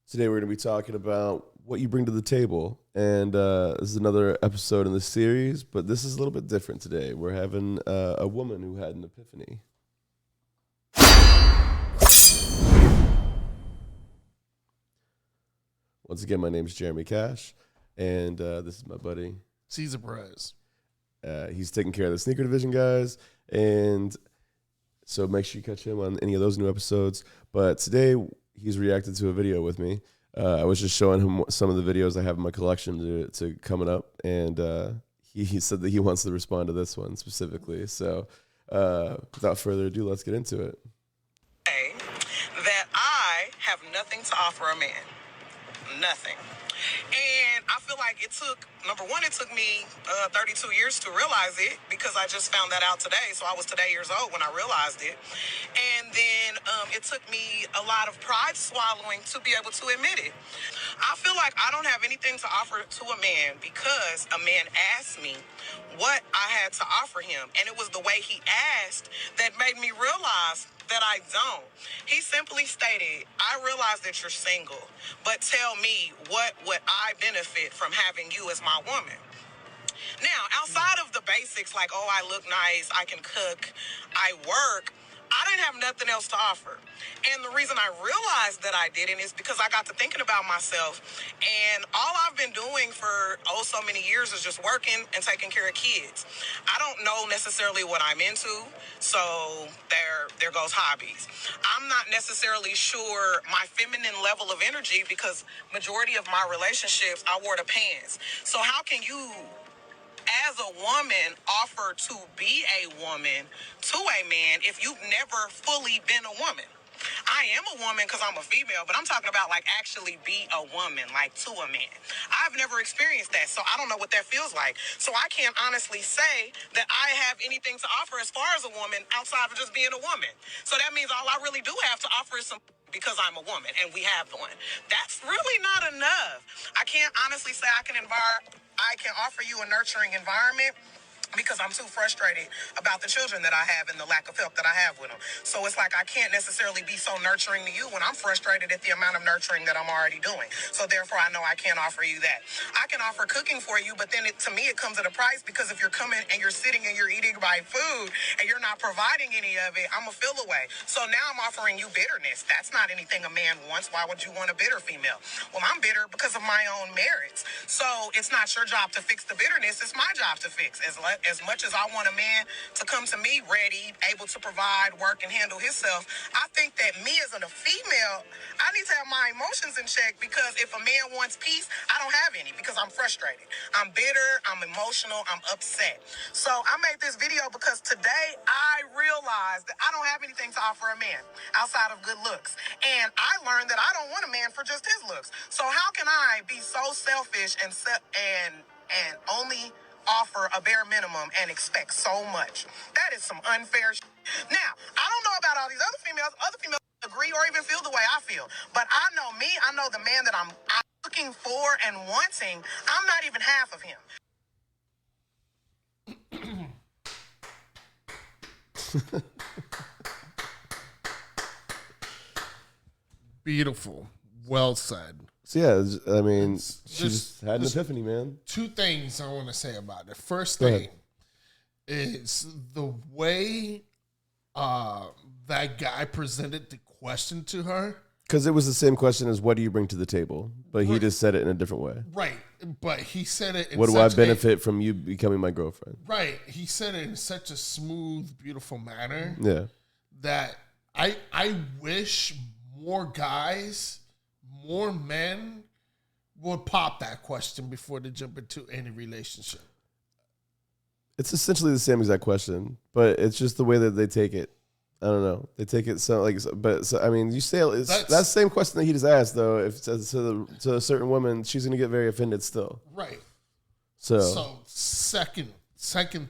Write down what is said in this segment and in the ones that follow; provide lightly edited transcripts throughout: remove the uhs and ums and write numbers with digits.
Today we're going to be talking about what you bring to the table. And this is another episode in the series, but this is a little bit different today. We're having a woman who had an epiphany. Once again, my name is Jeremy Cash, and this is my buddy. Cesar Perez. He's taking care of the sneaker division guys, and so make sure you catch him on any of those new episodes. But today he's reacted to a video with me. I was just showing him some of the videos I have in my collection to coming up, and he said that he wants to respond to this one specifically. So without further ado, let's get into it. That I have nothing to offer a man. Nothing. And I feel like it took me 32 years to realize it, because I just found that out today. So I was today years old when I realized it. And then it took me a lot of pride swallowing to be able to admit it. I feel like I don't have anything to offer to a man because a man asked me what I had to offer him. And it was the way he asked that made me realize that I don't. He simply stated, I realize that you're single, but tell me, what would I benefit from having you as my woman? Now, outside of the basics, like, oh, I look nice, I can cook, I work, I didn't have nothing else to offer. And the reason I realized that I didn't is because I got to thinking about myself, and all I've been doing for so many years is just working and taking care of kids. I don't know necessarily what I'm into, so there goes hobbies. I'm not necessarily sure my feminine level of energy, because majority of my relationships, I wore the pants. So how can you, as a woman, offer to be a woman to a man if you've never fully been a woman? I am a woman because I'm a female, but I'm talking about like actually be a woman, like to a man. I've never experienced that, so I don't know what that feels like. So I can't honestly say that I have anything to offer as far as a woman outside of just being a woman. So that means all I really do have to offer is some, because I'm a woman and we have one. That's really not enough. I can't honestly say I can offer you a nurturing environment, because I'm too frustrated about the children that I have and the lack of help that I have with them. So it's like I can't necessarily be so nurturing to you when I'm frustrated at the amount of nurturing that I'm already doing. So therefore, I know I can't offer you that. I can offer cooking for you, but then to me, it comes at a price, because if you're coming and you're sitting and you're eating my food and you're not providing any of it, I'm a feel away. So now I'm offering you bitterness. That's not anything a man wants. Why would you want a bitter female? Well, I'm bitter because of my own merits. So it's not your job to fix the bitterness. It's my job to fix. As much as I want a man to come to me ready, able to provide, work, and handle himself, I think that me as a female, I need to have my emotions in check, because if a man wants peace, I don't have any, because I'm frustrated. I'm bitter, I'm emotional, I'm upset. So I made this video because today I realized that I don't have anything to offer a man outside of good looks. And I learned that I don't want a man for just his looks. So how can I be so selfish and only offer a bare minimum and expect so much? That is some unfair shit. Now, I don't know about all these other females. Other females agree or even feel the way I feel. But I know me, I know the man that I'm looking for and wanting, I'm not even half of him. Beautiful. Well said. So yeah, I mean, It's she just had an epiphany, man. Two things I want to say about it. First Go thing is the way that guy presented the question to her. Because it was the same question as what do you bring to the table, but he Right. just said it in a different way. Right. But he said it in What do I such benefit from you becoming my girlfriend? Right. He said it in such a smooth, beautiful manner Yeah. that I wish more guys, more men would pop that question before they jump into any relationship. It's essentially the same exact question, but it's just the way that they take it. I don't know. They take it so like, but so, I mean, you say it's that's the same question that he just asked though. If to a certain woman, she's gonna get very offended still. Right. So second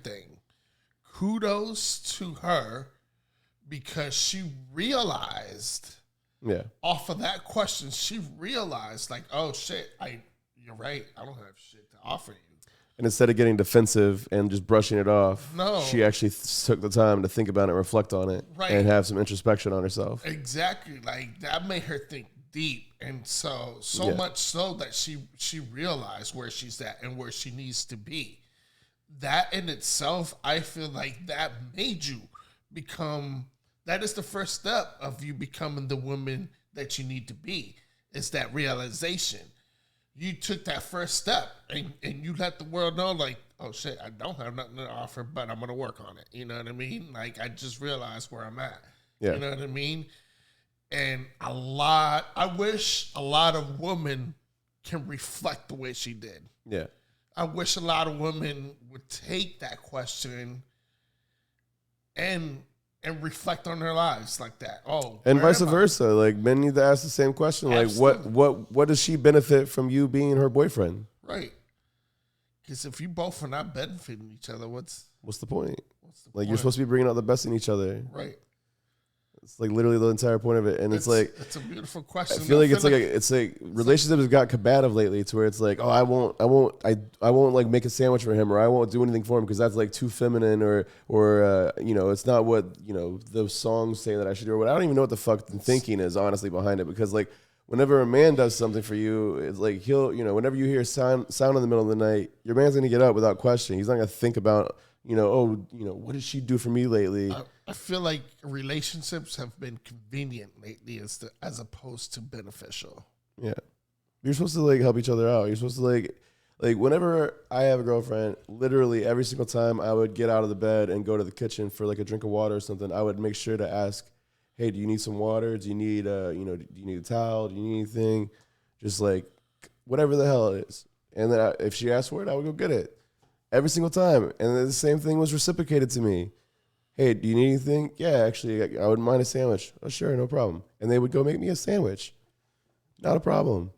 thing, kudos to her, because she realized yeah, off of that question, she realized like, oh shit, you're right. I don't have shit to offer you. and instead of getting defensive and just brushing it off, No. she actually took the time to think about it, reflect on it, Right. and have some introspection on herself. Exactly. Like that made her think deep, and so Yeah. much so that she realized where she's at and where she needs to be. That in itself, I feel like that made you become. That is the first step of you becoming the woman that you need to be. It's that realization. You took that first step, and you let the world know, like, oh shit, I don't have nothing to offer, but I'm gonna work on it. You know what I mean? Like, I just realized where I'm at. Yeah. You know what I mean? And I wish a lot of women can reflect the way she did. Yeah. I wish a lot of women would take that question and reflect on their lives like that. Oh, And where vice am I? versa. Like men need to ask the same question. Like Absolutely. what does she benefit from you being her boyfriend? Right. Because if you both are not benefiting each other, what's What's the point? the Like you're point? supposed to be bringing out the best in each other. Right. It's like literally the entire point of it. And it's like it's a beautiful I question. feel like it's like relationships have got combative lately to where it's like, oh, I won't like make a sandwich for him, or I won't do anything for him because that's like too feminine, or you know, it's not what, you know, those songs say that I should do, or what. I don't even know what the fuck the thinking is honestly behind it, because like whenever a man does something for you, it's like he'll, you know, whenever you hear sound in the middle of the night, your man's gonna get up without question. He's not gonna think about, you know, oh, you know, what did she do for me lately? I feel like relationships have been convenient lately as opposed to beneficial. Yeah. You're supposed to like help each other out. You're supposed to like whenever I have a girlfriend, literally every single time I would get out of the bed and go to the kitchen for like a drink of water or something, I would make sure to ask, hey, do you need some water? Do you need you know, do you need a towel? Do you need anything? Just like whatever the hell it is. And then if she asked for it, I would go get it every single time. And then the same thing was reciprocated to me. Hey, do you need anything? Yeah, actually, I wouldn't mind a sandwich. Oh, sure, no problem. And they would go make me a sandwich. Not a problem.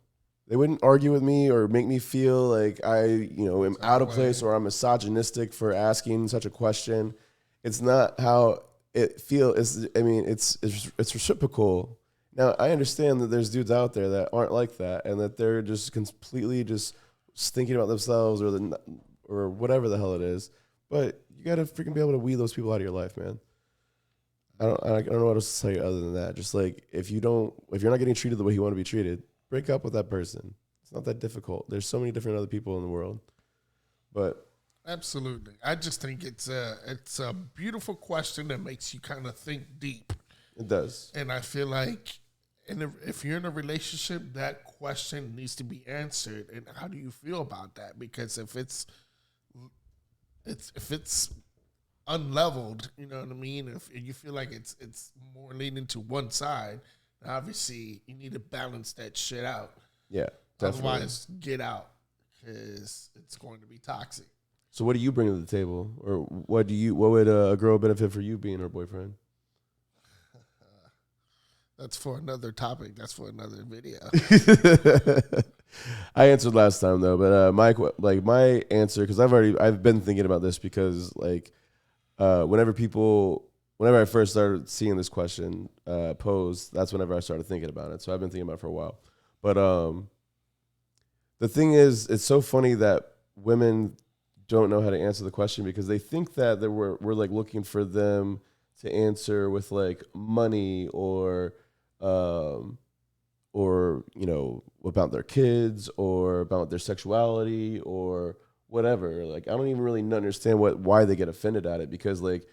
They wouldn't argue with me or make me feel like I, you know, am out of place or I'm misogynistic for asking such a question. It's not how it feels. It's reciprocal. Now, I understand that there's dudes out there that aren't like that and that they're just completely just thinking about themselves or whatever the hell it is. But you gotta freaking be able to weed those people out of your life, man. I don't know what else to tell you other than that. Just like if you're not getting treated the way you want to be treated, break up with that person. It's not that difficult. There's so many different other people in the world. But Absolutely. I just think it's a beautiful question that makes you kind of think deep. it does. And I feel like if you're in a relationship, that question needs to be answered. And how do you feel about that? Because if it's unleveled, you know what I mean? If you feel like it's more leaning to one side, obviously you need to balance that shit out. Yeah, definitely. Otherwise, get out because it's going to be toxic. So what do you bring to the table? Or what would a girl benefit for you being her boyfriend? That's for another topic. That's for another video. I answered last time though, but my answer, because I've been thinking about this, because like whenever I first started seeing this question posed, that's whenever I started thinking about it. So I've been thinking about it for a while. But the thing is, it's so funny that women don't know how to answer the question, because they think that we're like looking for them to answer with like money or you know, about their kids or about their sexuality or whatever. Like I don't even really understand why they get offended at it, because like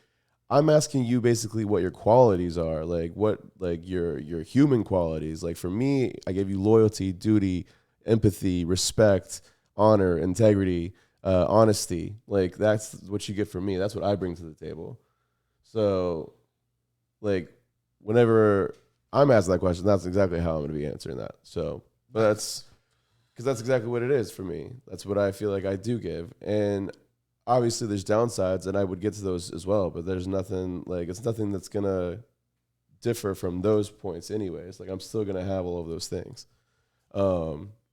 I'm asking you basically what your qualities are, like what like your human qualities. Like for me, I gave you loyalty, duty, empathy, respect, honor, integrity, honesty. Like that's what you get from me. That's what I bring to the table. So like whenever I'm asked that question, that's exactly how I'm going to be answering that. So, but that's because that's exactly what it is for me. That's what I feel like I do give. And obviously there's downsides, and I would get to those as well, but there's nothing like, it's nothing that's going to differ from those points anyways. Like I'm still going to have all of those things.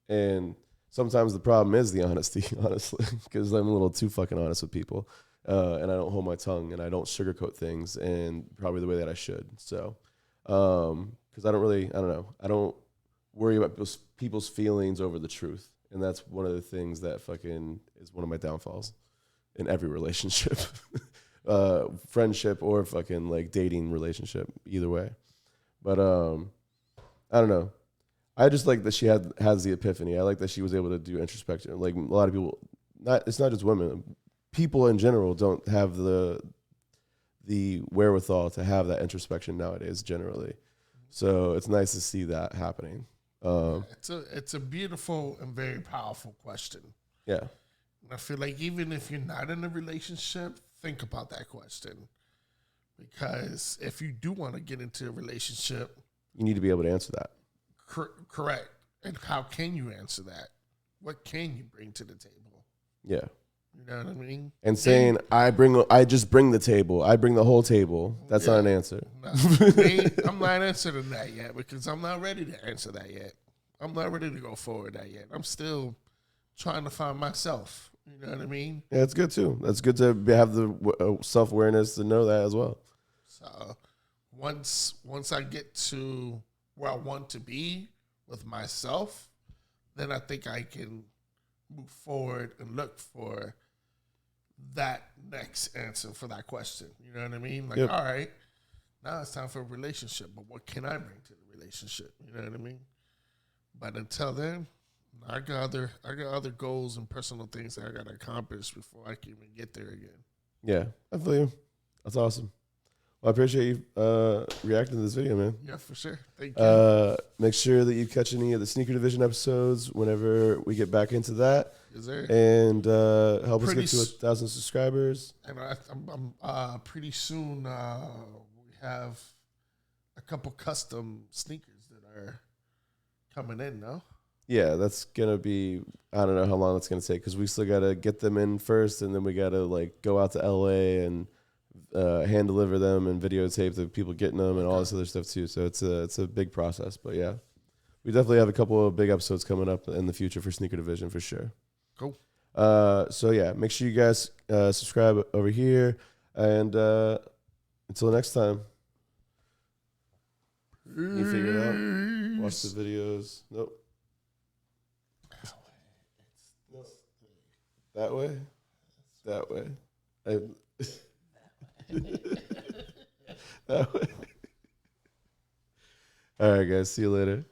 And sometimes the problem is the honesty, honestly, because I'm a little too fucking honest with people. And I don't hold my tongue, and I don't sugarcoat things, and probably the way that I should. So, because I don't worry about people's feelings over the truth. And that's one of the things that fucking is one of my downfalls in every relationship, friendship or fucking like dating relationship, either way. But, I don't know. I just like that she has the epiphany. I like that she was able to do introspection. Like a lot of people, it's not just women. People in general don't have the wherewithal to have that introspection nowadays. Generally, so it's nice to see that happening. It's a beautiful and very powerful question. Yeah, And I feel like even if you're not in a relationship, think about that question, because if you do want to get into a relationship, you need to be able to answer that. Correct. And how can you answer that? What can you bring to the table? Yeah. You know what I mean? And saying I just bring the table. I bring the whole table. That's not an answer. No, I'm not answering that yet because I'm not ready to answer that yet. I'm not ready to go forward that yet. I'm still trying to find myself. You know what I mean? Yeah, it's good too. That's good to have the self-awareness to know that as well. So once I get to where I want to be with myself, then I think I can move forward and look for that next answer for that question. You know what I mean? Like, all right, now it's time for a relationship, but what can I bring to the relationship? You know what I mean? But until then, I got other goals and personal things that I got to accomplish before I can even get there again. Yeah, I feel you. That's awesome. Well, I appreciate you reacting to this video, man. Yeah, for sure. Thank you. Make sure that you catch any of the Sneaker Division episodes whenever we get back into that. Yes, sir. And help us get to 1,000 subscribers. And I'm pretty soon we have a couple custom sneakers that are coming in now. Yeah, that's gonna be. I don't know how long that's gonna take because we still gotta get them in first, and then we gotta like go out to LA and hand deliver them and videotape the people getting them and all this other stuff too. So it's a big process, but yeah, we definitely have a couple of big episodes coming up in the future for Sneaker Division for sure. Cool. So yeah, make sure you guys subscribe over here, and until next time, you figure it out. Watch the videos. Nope. That way. That way. That way. All right, guys. See you later.